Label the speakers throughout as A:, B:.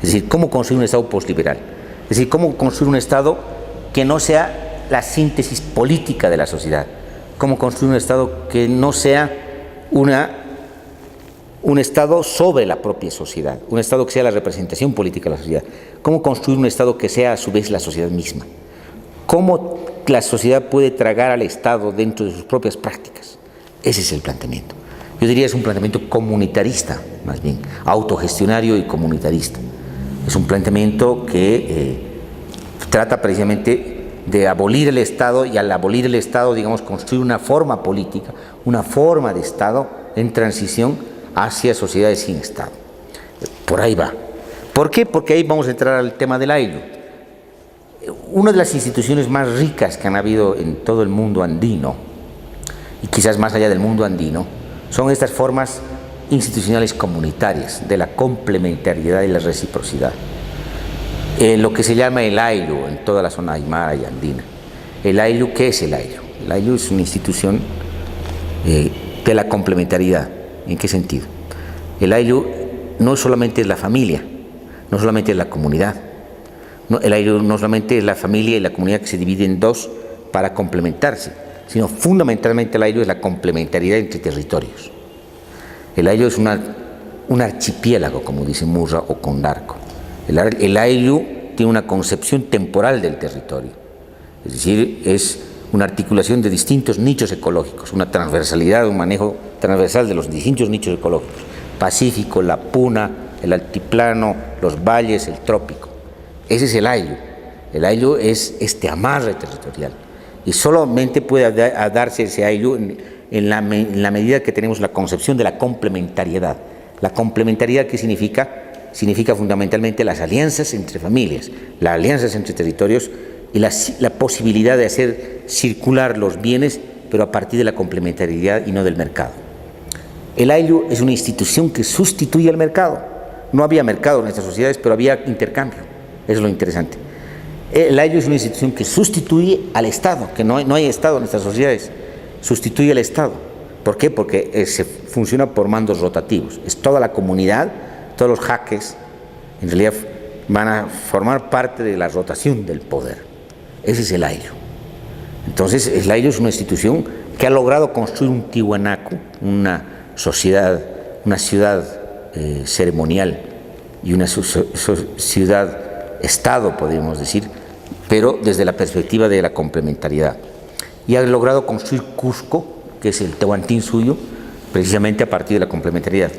A: Es decir, cómo construir un Estado postliberal. Es decir, cómo construir un Estado que no sea la síntesis política de la sociedad. Cómo construir un Estado que no sea un Estado sobre la propia sociedad, un Estado que sea la representación política de la sociedad. Cómo construir un Estado que sea a su vez la sociedad misma. Cómo la sociedad puede tragar al Estado dentro de sus propias prácticas. Ese es el planteamiento. Yo diría que es un planteamiento comunitarista, más bien, autogestionario y comunitarista. Es un planteamiento que trata precisamente de abolir el Estado y al abolir el Estado, digamos, construir una forma política, una forma de Estado en transición hacia sociedades sin Estado. Por ahí va. ¿Por qué? Porque ahí vamos a entrar al tema del AILU. Una de las instituciones más ricas que han habido en todo el mundo andino, y quizás más allá del mundo andino, son estas formas institucionales comunitarias de la complementariedad y la reciprocidad. Lo que se llama el AILU en toda la zona aymara y andina. ¿El AILU qué es el AILU? El AILU es una institución de la complementariedad. ¿En qué sentido? El AILU no solamente es la familia, no solamente es la comunidad. El AILU no solamente es la familia y la comunidad que se dividen en dos para complementarse, sino fundamentalmente el AILU es la complementariedad entre territorios. El AILU es un archipiélago, como dice Murra o Condarco. El AILU tiene una concepción temporal del territorio, es decir, es una articulación de distintos nichos ecológicos, una transversalidad, un manejo transversal de los distintos nichos ecológicos: Pacífico, la Puna, el altiplano, los valles, el trópico. Ese es el AILU. El AILU es este amarre territorial y solamente puede darse ese AILU en la medida que tenemos la concepción de la complementariedad. La complementariedad, ¿qué significa? Significa fundamentalmente las alianzas entre familias, las alianzas entre territorios y la posibilidad de hacer circular los bienes, pero a partir de la complementariedad y no del mercado. El AILU es una institución que sustituye al mercado. No había mercado en estas sociedades, pero había intercambio. Eso es lo interesante. El AILU es una institución que sustituye al Estado, que no hay Estado en estas sociedades. Sustituye al Estado. ¿Por qué? Porque se funciona por mandos rotativos. Es toda la comunidad, todos los jaques, en realidad van a formar parte de la rotación del poder. Ese es el AILU. Entonces, el AILU es una institución que ha logrado construir un Tiwanaku, una sociedad, una ciudad ceremonial y una ciudad-estado, podríamos decir, pero desde la perspectiva de la complementariedad. Y ha logrado construir Cusco, que es el Tehuantín-Suyo, precisamente a partir de la complementariedad.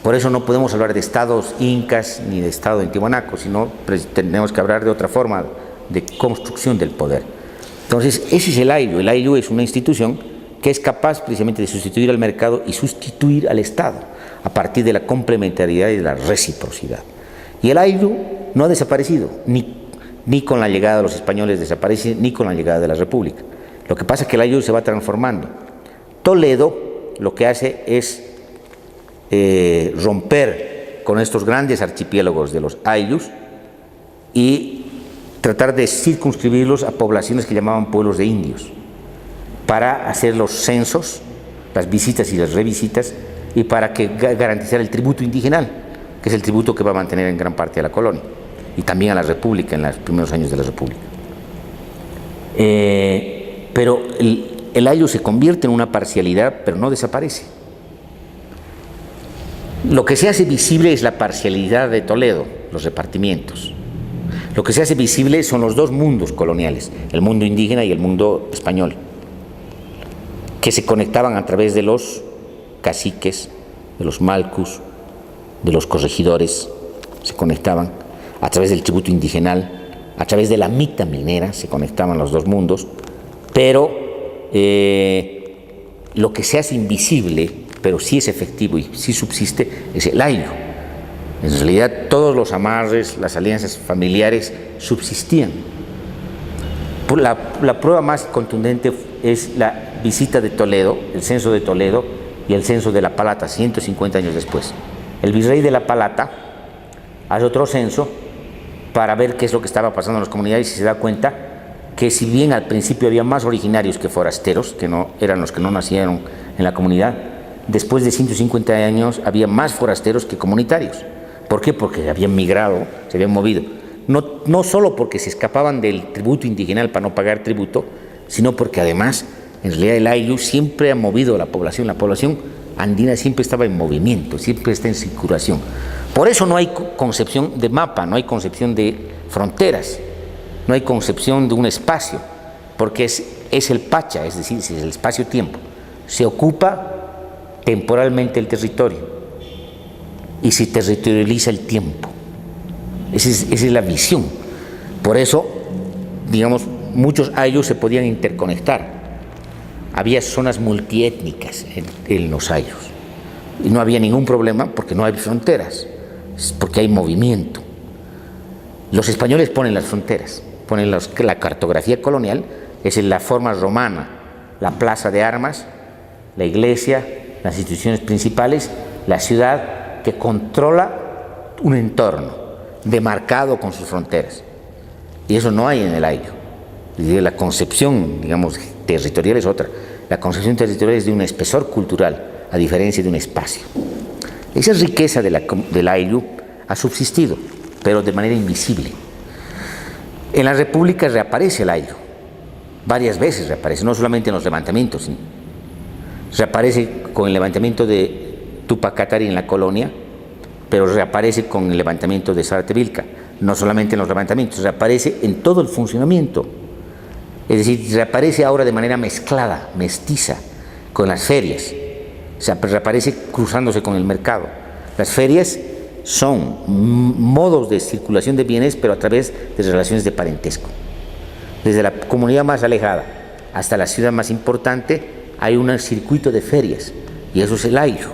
A: Por eso no podemos hablar de estados incas ni de estado en Tiwanaku, sino tenemos que hablar de otra forma de construcción del poder. Entonces, ese es el AILU. El AILU es una institución que es capaz precisamente de sustituir al mercado y sustituir al Estado a partir de la complementariedad y de la reciprocidad. Y el AILU no ha desaparecido, ni con la llegada de los españoles desaparece, ni con la llegada de la República. Lo que pasa es que el AILU se va transformando. Toledo lo que hace es romper con estos grandes archipiélagos de los AILUs y tratar de circunscribirlos a poblaciones que llamaban pueblos de indios, para hacer los censos, las visitas y las revisitas, y para garantizar el tributo indigenal, que es el tributo que va a mantener en gran parte a la colonia y también a la República en los primeros años de la República. Pero el AILU se convierte en una parcialidad, pero no desaparece. Lo que se hace visible es la parcialidad de Toledo, los repartimientos. Lo que se hace visible son los dos mundos coloniales, el mundo indígena y el mundo español, que se conectaban a través de los caciques, de los malcus, de los corregidores, se conectaban a través del tributo indigenal, a través de la mita minera, se conectaban los dos mundos, pero lo que se hace invisible, pero sí es efectivo y sí subsiste, es el AILU. En realidad todos los amarres, las alianzas familiares subsistían. La prueba más contundente es la visita de Toledo, el censo de Toledo y el censo de La Palata, 150 años después. El virrey de La Palata hace otro censo para ver qué es lo que estaba pasando en las comunidades y se da cuenta que si bien al principio había más originarios que forasteros, que no eran los que no nacieron en la comunidad, después de 150 años había más forasteros que comunitarios. ¿Por qué? Porque habían migrado, se habían movido. No solo porque se escapaban del tributo indigenal para no pagar tributo, sino porque además, en realidad, el ayllu siempre ha movido a la población. La población andina siempre estaba en movimiento, siempre está en circulación. Por eso no hay concepción de mapa, no hay concepción de fronteras, no hay concepción de un espacio, porque es el pacha, es decir, es el espacio-tiempo. Se ocupa temporalmente el territorio y se territorializa el tiempo. Esa es la visión. Por eso, digamos, muchos ayllus se podían interconectar. Había zonas multiétnicas en los ayllus y no había ningún problema porque no hay fronteras, porque hay movimiento. Los españoles ponen las fronteras, ponen la cartografía colonial, es en la forma romana, la plaza de armas, la iglesia, las instituciones principales, la ciudad que controla un entorno demarcado con sus fronteras. Y eso no hay en el ayllu. La concepción, digamos, territorial es otra. La concepción territorial es de un espesor cultural, a diferencia de un espacio. Esa riqueza del ayllu ha subsistido, pero de manera invisible. En la República reaparece el ayllu. Varias veces reaparece, no solamente en los levantamientos. Reaparece con el levantamiento de Tupac Katari en la colonia, pero reaparece con el levantamiento de Zaratevilca. No solamente en los levantamientos, reaparece en todo el funcionamiento. Es decir, reaparece ahora de manera mezclada, mestiza, con las ferias. O sea, reaparece cruzándose con el mercado. Las ferias son modos de circulación de bienes, pero a través de relaciones de parentesco. Desde la comunidad más alejada hasta la ciudad más importante hay un circuito de ferias, y eso es el ayllu.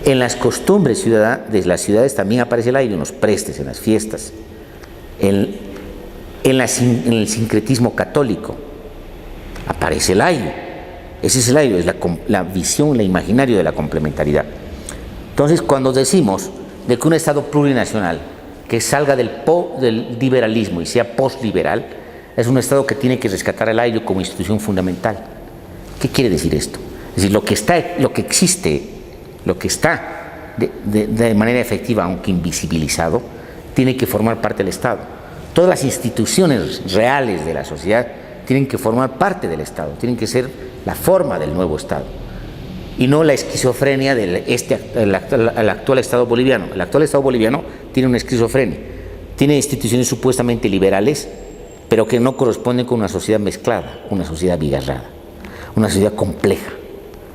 A: En las costumbres de las ciudades también aparece el ayllu, en los prestes, en las fiestas, en el sincretismo católico aparece el ayllu. Ese es el ayllu, es la visión, el imaginario de la complementariedad. Entonces, cuando decimos de que un Estado plurinacional que salga del liberalismo y sea postliberal, es un Estado que tiene que rescatar al ayllu como institución fundamental. ¿Qué quiere decir esto? Es decir, lo que está de manera efectiva, aunque invisibilizado, tiene que formar parte del Estado. Todas las instituciones reales de la sociedad tienen que formar parte del Estado, tienen que ser la forma del nuevo Estado, y no la esquizofrenia del actual Estado boliviano. El actual Estado boliviano tiene una esquizofrenia, tiene instituciones supuestamente liberales, pero que no corresponden con una sociedad mezclada, una sociedad bigarrada, una sociedad compleja.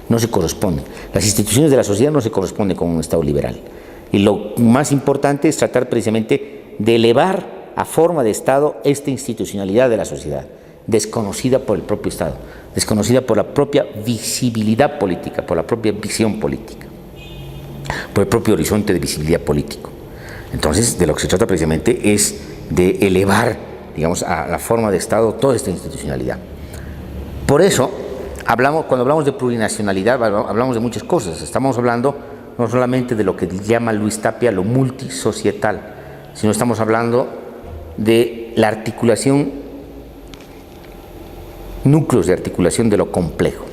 A: No se corresponden. Las instituciones de la sociedad no se corresponden con un Estado liberal. Y lo más importante es tratar precisamente de elevar a forma de Estado esta institucionalidad de la sociedad, desconocida por el propio Estado, desconocida por la propia visibilidad política, por la propia visión política, por el propio horizonte de visibilidad político. Entonces, de lo que se trata precisamente es de elevar, digamos, a la forma de Estado toda esta institucionalidad. Por eso, cuando hablamos de plurinacionalidad, hablamos de muchas cosas. Estamos hablando no solamente de lo que llama Luis Tapia lo multisocietal, sino estamos hablando de la articulación, núcleos de articulación de lo complejo.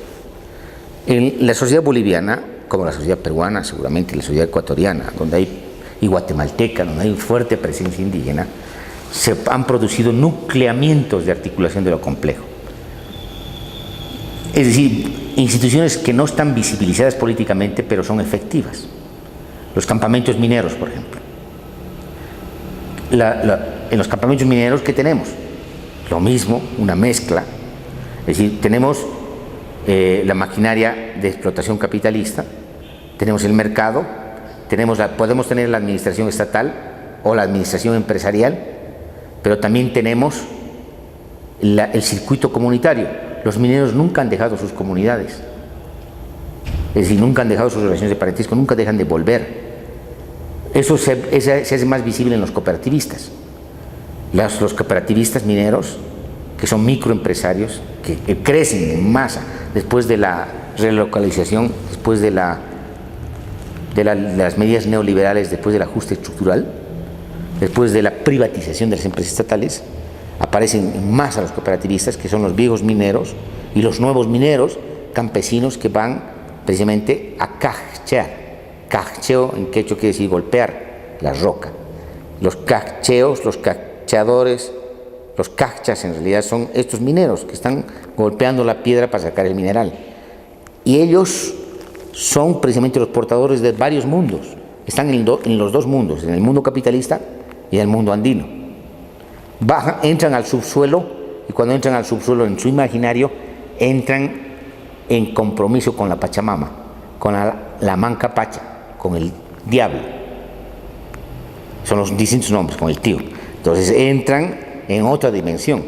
A: En la sociedad boliviana, como la sociedad peruana, seguramente la sociedad ecuatoriana, y guatemalteca, donde hay fuerte presencia indígena, se han producido nucleamientos de articulación de lo complejo. Es decir, instituciones que no están visibilizadas políticamente, pero son efectivas. Los campamentos mineros, por ejemplo. En los campamentos mineros, ¿qué tenemos? Lo mismo, una mezcla. Es decir, tenemos la maquinaria de explotación capitalista, tenemos el mercado, podemos tener la administración estatal o la administración empresarial, pero también tenemos el circuito comunitario. Los mineros nunca han dejado sus comunidades, es decir, nunca han dejado sus relaciones de parentesco, nunca dejan de volver. Eso se hace más visible en los cooperativistas. Los cooperativistas mineros, que son microempresarios, que crecen en masa después de la relocalización, después de las medidas neoliberales, después del ajuste estructural, después de la privatización de las empresas estatales, aparecen en masa los cooperativistas, que son los viejos mineros y los nuevos mineros campesinos que van precisamente a cachear, Cajcheo en quechua quiere decir golpear la roca. Los cajcheos, los cachadores, los cachas en realidad son estos mineros que están golpeando la piedra para sacar el mineral. Y ellos son precisamente los portadores de varios mundos. Están en los dos mundos, en el mundo capitalista y en el mundo andino. Entran al subsuelo, y cuando entran al subsuelo en su imaginario, entran en compromiso con la Pachamama, con la Manca Pacha, con el diablo. Son los distintos nombres, con el tío. Entonces entran en otra dimensión.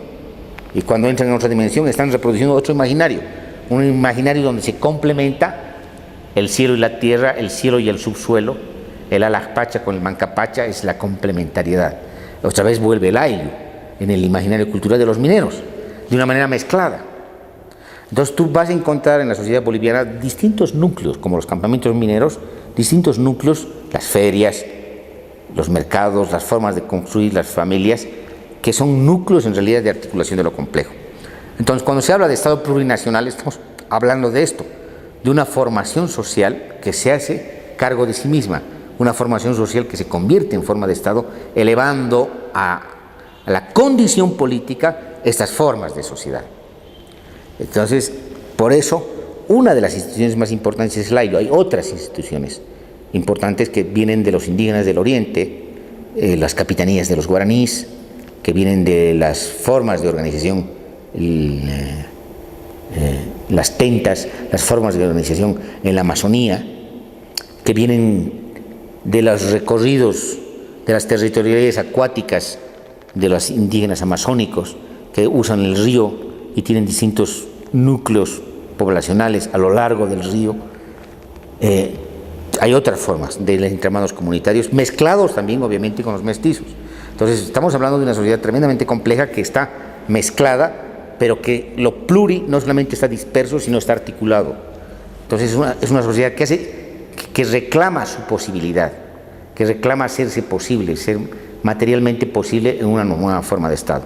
A: Y cuando entran en otra dimensión están reproduciendo otro imaginario. Un imaginario donde se complementa el cielo y la tierra, el cielo y el subsuelo. El Alajpacha con el Mancapacha es la complementariedad. Otra vez vuelve el ayllu en el imaginario cultural de los mineros, de una manera mezclada. Entonces tú vas a encontrar en la sociedad boliviana distintos núcleos, como los campamentos mineros, distintos núcleos, las ferias, los mercados, las formas de construir las familias, que son núcleos en realidad de articulación de lo complejo. Entonces, cuando se habla de Estado plurinacional, estamos hablando de esto, de una formación social que se hace cargo de sí misma, una formación social que se convierte en forma de Estado, elevando a la condición política estas formas de sociedad. Entonces, por eso, una de las instituciones más importantes es el ayllu. Hay otras instituciones importantes que vienen de los indígenas del Oriente, las capitanías de los guaraníes, que vienen de las formas de organización, las tentas, las formas de organización en la Amazonía, que vienen de los recorridos de las territorialidades acuáticas de los indígenas amazónicos, que usan el río y tienen distintos núcleos poblacionales a lo largo del río. Hay otras formas de entramados comunitarios, mezclados también obviamente con los mestizos. Entonces estamos hablando de una sociedad tremendamente compleja que está mezclada, pero que lo pluri no solamente está disperso, sino está articulado. Entonces es una sociedad que reclama su posibilidad, que reclama hacerse posible, ser materialmente posible en una nueva forma de Estado.